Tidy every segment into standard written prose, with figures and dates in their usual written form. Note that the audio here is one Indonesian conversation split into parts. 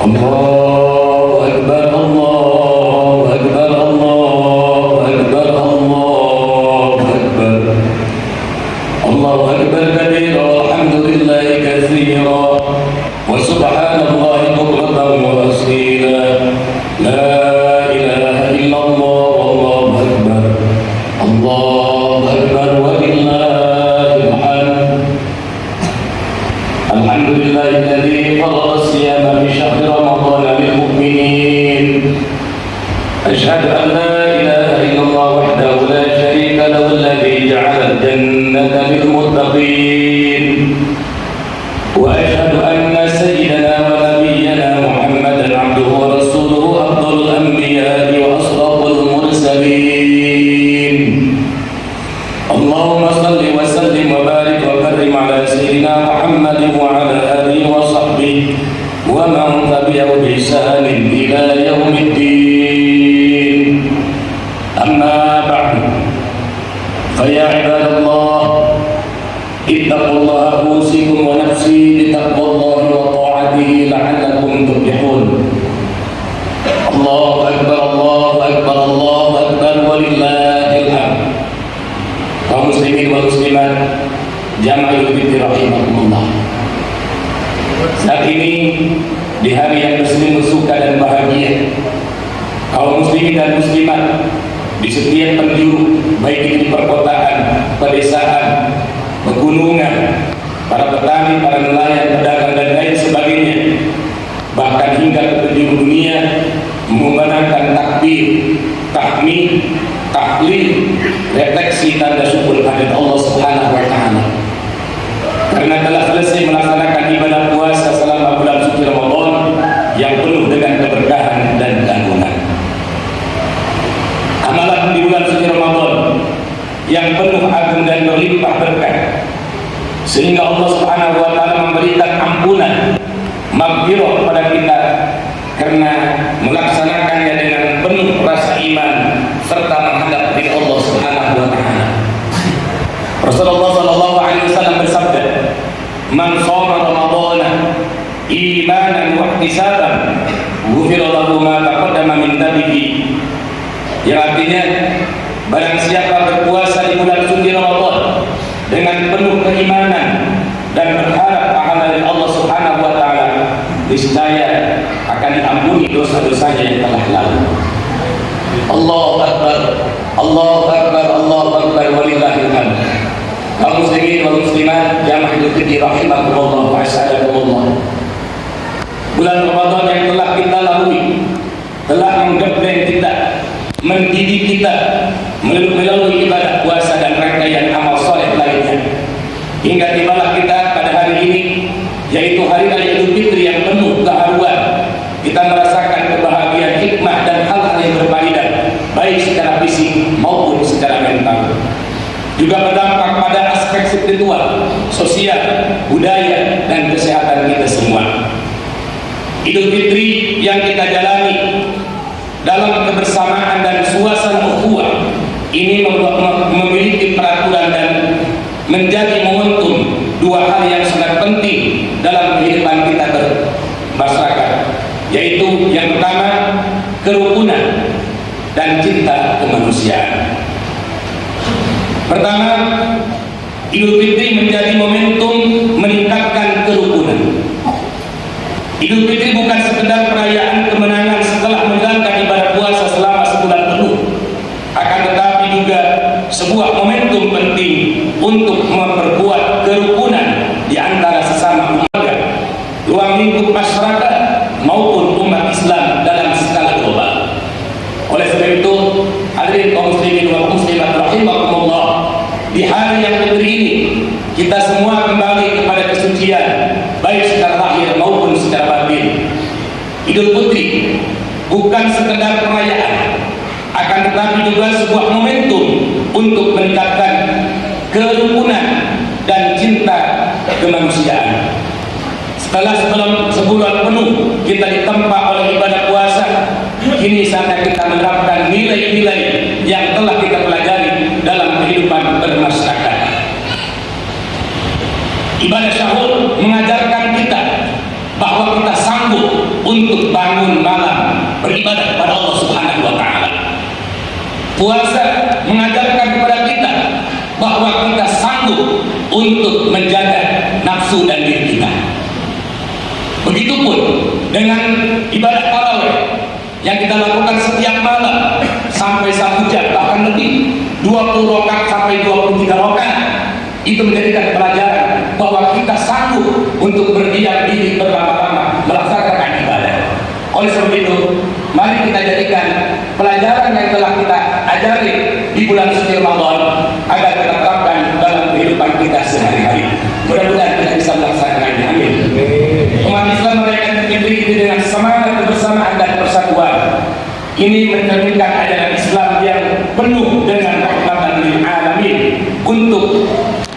الله أكبر الله أكبر الله أكبر الله أكبر الله أكبر كبيرا والحمد لله كثيرا وسبحان الله بكرة وأصيلا لا إله إلا الله والله أكبر الله أكبر ولله الحمد الحمد لله الذي فرض الصيام في شهر رمضان للمؤمنين أشهد أن لا إله إلا الله وحده لا شريك له الذي جعل الجنة للمتقين وأشهد أن سيدنا ونبينا محمدا عبده ورسوله أفضل الأنبياء وأشرف المرسلين اللهم صل وسلم وبارك وكرم على سيدنا محمد وعلى آله وصحبه ومن تبعه بإحسان إلى يوم الدين أما بعد فيا عباد الله اتقوا الله أوصيكم ونفسي بتقوى الله وطاعته لعلكم تفلحون الله أكبر الله أكبر الله أكبر ولله الحمد kaum muslimin wal muslimat jamaah Idul Fitri rahimakumullah. Saat ini di hari yang muslim suka dan bahagia, kaum muslimin dan muslimat di setiap penjuru, baik itu di perkotaan, pedesaan, pegunungan, para petani, para nelayan, pedagang dan lain sebagainya, bahkan hingga ke penjuru dunia mengumandangkan takbir, tahmid, tahlil, refleksi tanda syukur kepada Allah Subhanahu wa taala. Karena telah selesai melaksanakan ibadah puasa selama bulan suci Ramadan yang penuh dengan keberkahan dan keagungan. Amalan di bulan suci Ramadan yang penuh agung dan berlimpah berkah, sehingga Allah Subhanahu wa taala memberikan ampunan, maghfirah kepada kita karena melaksanakannya dengan penuh rasa iman serta menghadap diri Allah Subhanahu wa taala. Rasulullah sallallahu alaihi wasallam bersabda, "Man shoma Ramadhana imanan wa ihtisaban, ghufira lahu ma taqaddama min dhanbihi." Yang artinya, barang siapa berpuasa di bulan suci Ramadan dengan penuh keimanan dan berharap pahala dari Allah Subhanahu wa taala, niscaya akan diampuni dosa-dosanya yang telah lalu. Allahu Akbar, Allahu Akbar, Allahu Akbar walillahil hamd. Kaum muslimin wal muslimat jamaah Idul Fitri rahimakumullah wa as'adakumullah. Bulan Ramadan yang telah kita lalui telah menggembleng kita, mendidik kita melalui ibadah puasa dan rangkaian amal soleh lainnya, hingga tibalah kita pada hari ini, yaitu hari raya Idul Fitri yang penuh keharuan. Kita merasakan kebahagiaan, hikmah dan hal-hal yang berfaedah, baik secara fisik maupun secara mental. Juga berdampak pada aspek spiritual, sosial, budaya dan kesehatan kita semua. Idul Fitri yang kita jalani dalam kebersamaan dan suasana ukhuwah ini memiliki peraturan dan menjadi momentum dua hal yang sangat penting dalam kehidupan kita bermasyarakat, yaitu yang pertama kerukunan dan cinta kemanusiaan. Pertama, Idul Fitri menjadi momentum meningkatkan kerukunan. Idul Fitri bukan sekedar perayaan kemenangan setelah menjalankan ibadah puasa selama sebulan penuh, akan tetapi juga sebuah momentum penting untuk memperkuat kerukunan di antara sesama umat, ruang lingkup masyarakat maupun umat Islam dalam skala global. Oleh sebab itu, hadirin kaum muslimin wal muslimat rahimakumullah, di hari yang fitri ini kita semua kembali kepada kesucian, baik secara lahir maupun secara batin. Idul Fitri bukan sekedar perayaan, akan tetapi juga sebuah momentum untuk meningkatkan kerukunan dan cinta kemanusiaan. Setelah sebulan penuh kita ditempa oleh ibadah puasa, kini saatnya kita menerapkan nilai-nilai yang telah kita pelajari dalam kehidupan bermasyarakat. Ibadah syahur mengajarkan kita bahwa kita sanggup untuk bangun malam beribadah kepada Allah Subhanahu wa taala. Puasa mengajarkan kepada kita bahwa kita sanggup untuk menjaga nafsu dan diri kita. Begitupun dengan ibadah tarawih yang kita lakukan setiap malam sampai 1 jam, bahkan lebih, 20 rakaat sampai 23 rakaat. Itu menjadikan pelajaran bahwa kita sanggup untuk berdiam diri berlama-lama melaksanakan ibadah. Oleh sebab itu, mari kita jadikan pelajaran yang telah kita ajari di bulan suci Ramadan agar kita terapkan dalam kehidupan kita sehari-hari. Mudah-mudahan kita bisa melaksanakannya. Amin. Umat Islam merayakan Idul Fitri dengan semangat kebersamaan dan persatuan. Ini mencerminkan ajaran Islam yang penuh dengan rahmatan lil alamin untuk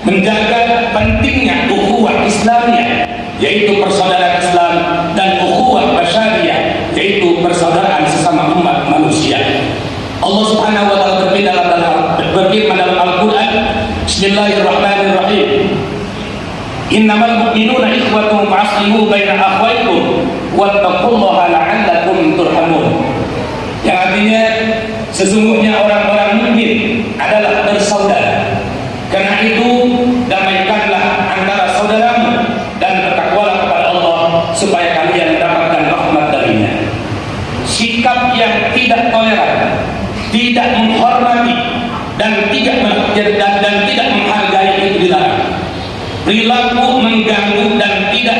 menjaga pentingnya ukhuwah Islamiyah, yaitu persaudaraan Islam, dan ukhuwah basyariyah, yaitu persaudaraan sesama umat manusia. Allah Subhanahu wa taala berfirman dalam Al-Qur'an, Bismillahirrahmanirrahim. Innamal mu'minuna ikhwatun fa'aslihu baina akhwaykum wattaqullaha la'allakum turhamun. Yang artinya sesungguhnya orang-orang mukmin adalah bersaudara. Karena itu damaikanlah antara saudaramu dan bertakwalah kepada Allah supaya kalian mendapatkan rahmat darinya. Sikap yang tidak toleran, tidak menghormati dan tidak menghargai itu dilarang. Perilaku mengganggu dan tidak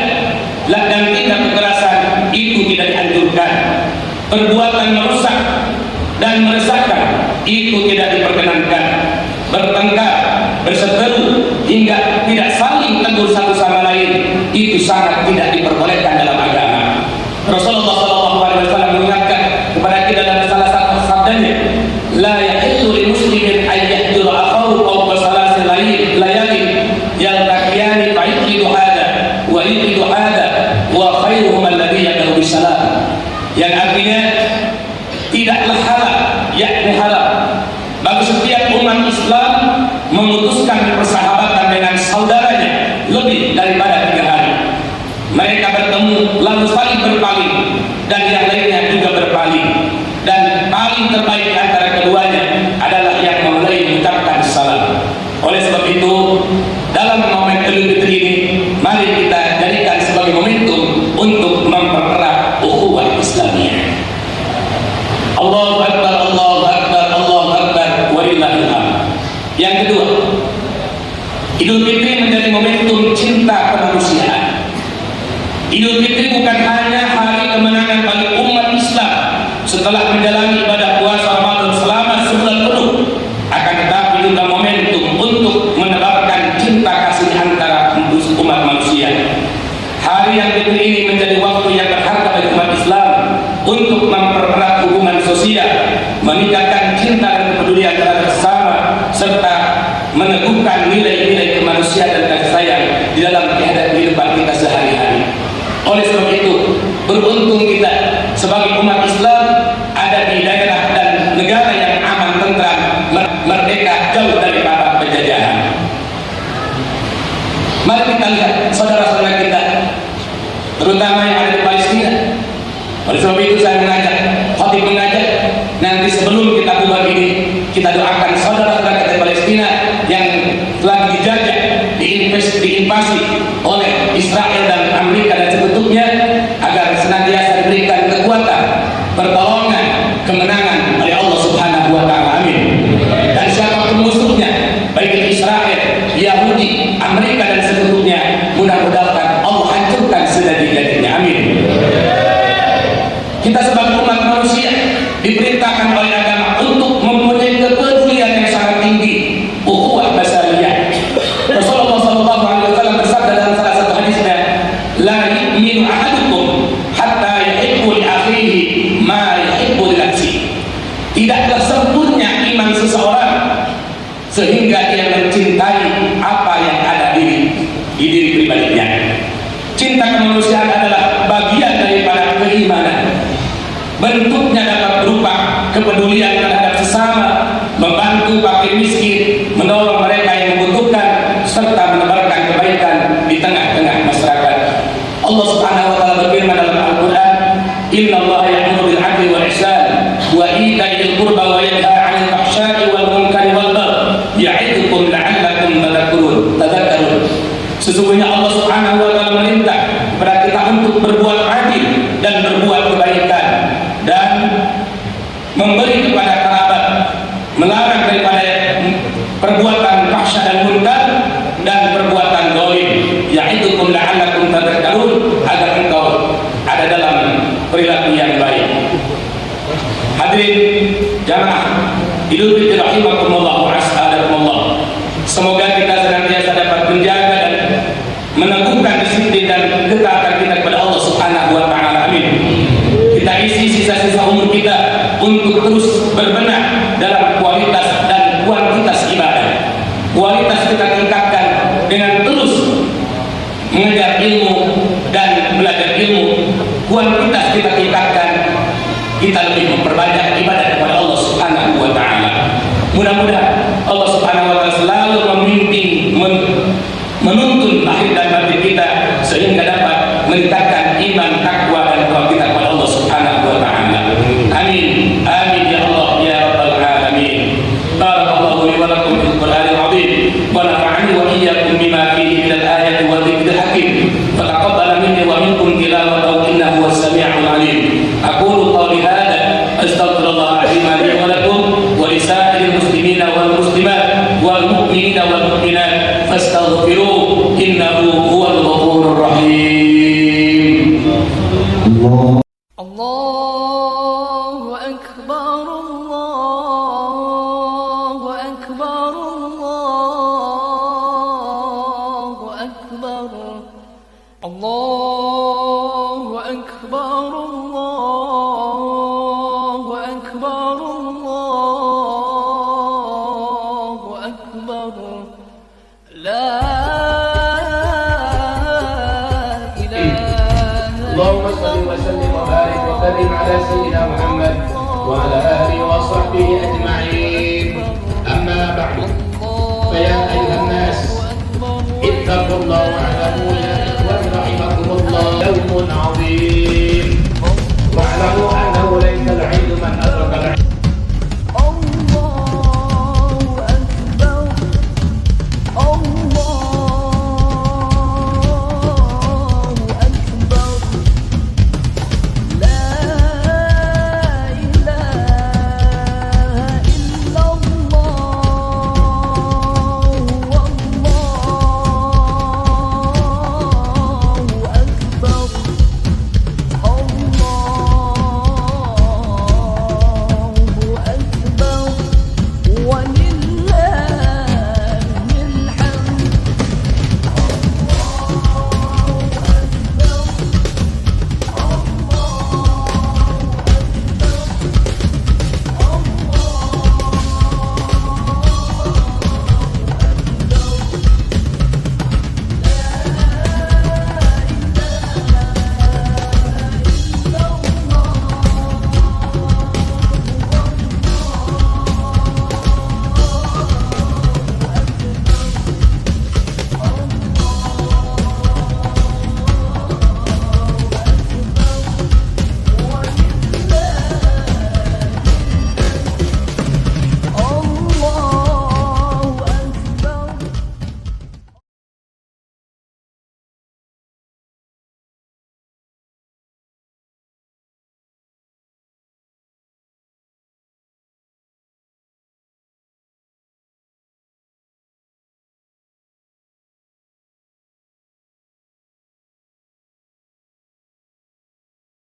kekerasan itu tidak dianjurkan. Perbuatan merusak dan meresahkan itu tidak diperkenankan. Bertengkar, berseteru hingga tidak saling tegur satu sama lain itu sangat tidak diperbolehkan dalam agama. Rasulullah SAW mengingatkan kepada kita dalam salah satu sabdanya, la yahillu lil muslimin an yahdura akhahu fawqa salasil layalin yaltaqiyani fa yuqidu hada wa yuqidu hada wa khairuhum alladhi yadahu bisalam. Yang artinya tidaklah halal, yakni halal bagi setiap umat Islam memutuskan persahabatan dengan saudaranya lebih daripada 3 hari. Mereka bertemu lalu saling berpaling dan yang lainnya juga berpaling, dan paling terbaik di antara keduanya adalah yang memulai mengucapkan salam. Oleh sebab itu, dalam momen Idul Fitri ini mari kita jadikan sebagai momentum untuk mempererat ukhuwah Islamiyah. Allahu Akbar, Allahu Akbar, Allahu Akbar, walillahil hamd. Yang kedua, Idul Fitri menjadi momentum cinta kemanusiaan. Idul Fitri bukan hanya hari kemenangan bagi umat Islam setelah menjalani ibadah puasa Ramadan selama sebulan penuh, akan tetapi juga momentum untuk menebarkan cinta kasih antara umat manusia. Hari yang Fitri ini menjadi waktu yang berharga bagi umat Islam untuk mempererat hubungan sosial, meningkatkan cinta dan kepedulian terhadap sesama, serta meneguhkan nilai-nilai kemanusiaan dan kasih sayang di dalam kehidupan kita sehari-hari. Oleh sebab itu, beruntung kita sebagai umat Islam ada di daerah dan negara yang aman, tentram, merdeka, jauh dari para penjajahan. Mari kita lihat saudara-saudara kita, terutama yang ada di Palestina. Oleh sebab itu saya khatib mengajak, nanti sebelum kita bubar ini, kita doakan saudara-saudara kita di Palestina yang telah dijajah, diinvasi oleh Israel dan Amerika dan sebetulnya, agar senantiasa diberikan kekuatan, pertolongan, kemenangan oleh Allah Subhanahu wa taala. Amin. Dan siapapun musuhnya, baik Israel, Yahudi, Amerika dan sebetulnya, mudah-mudahan Allah hancurkan sejadi-jadinya. Amin. Kita sebagai umat manusia diperintahkan oleh agama untuk mempunyai kepedulian yang sangat tinggi, ukhuwah basyariyah. Rasulullah SAW bersabda dalam salah satu hadisnya, la yu'minu ahadukum hatta yuhibbu li akhihi ma yuhibbu li nafsihi. Tidaklah sempurna iman seseorang sehingga dia mencintai apa yang ada di diri pribadinya. Cinta kemanusiaan adalah bagian daripada keimanan. Bentuknya dapat berupa kepedulian terhadap sesama, membantu fakir miskin, menolong mereka yang membutuhkan, serta menebarkan kebaikan di tengah-tengah masyarakat. Allah Subhanahu wa taala berfirman dalam Al-Qur'an, Innallaha ya'muru bil 'adli wal ihsan wa ita'i dzil qurba wa yanha 'anil fahsya'i wal munkari wal baghi ya'idukum la'allakum tadhakkarun. Sesungguhnya Allah Subhanahu wa taala merintah kepada kita untuk berbuat adil dan berbuat kebaikan dan memberi kepada kerabat, melarang daripada perbuatan fahsya dan munkar dan perbuatan zalim. Ya'idukum la'allakum tadhakkarun, agar engkau ada dalam perilaku yang baik. Hadirin jamaah Idul Fitri rahimakumullah wa as'adakumullah. Semoga kita senantiasa dapat menjaga dan meneguhkan disiplin dan ketaatan kita kepada Allah Subhanahu wa taala. Amin. Kita isi sisa-sisa umur kita untuk terus berbenah dalam kualitas dan kuantitas ibadah. Kualitas kita tingkatkan dengan terus mengejar ilmu dan belajar ilmu. Kuantitas kita tingkatkan, kita lebih memperbanyak ibadah kepada Allah Subhanahu wa taala. Mudah-mudahan Allah Subhanahu wa taala selalu membimbing, menuntun lahir dan batin kita sehingga dapat meningkatkan iman, takwa dan takwa kita kepada Allah Subhanahu wa taala. Amin. Amin ya Allah ya rabbal alamin. Barakallahu li wa lakum fil Qur'anil azim wa nafa'ani wa iyyakum bima fihi minal ayati wa dzikril hakim. Fataqabbal minni wa minkum tilawatahu innahu was sami'ul alim. Aqulu qawli hadha astaghfirullah li wa lakum wa li sa'iril muslimina wal muslimat wal mu'minina wal mu'minat fastaghfiruhu innahu huwal ghafurur rahim. Allahu akbar, Allahu akbar, Allahu akbar, Allahu akbar, Allahu akbar, Allahu akbar. La اللهم صل وسلم وبارك وكرم على سيدنا محمد وعلى اله وصحبه اجمعين. اما بعد فيا ايها الناس اتقوا الله واعلموا يا اخوان رحمكم الله يوم عظيم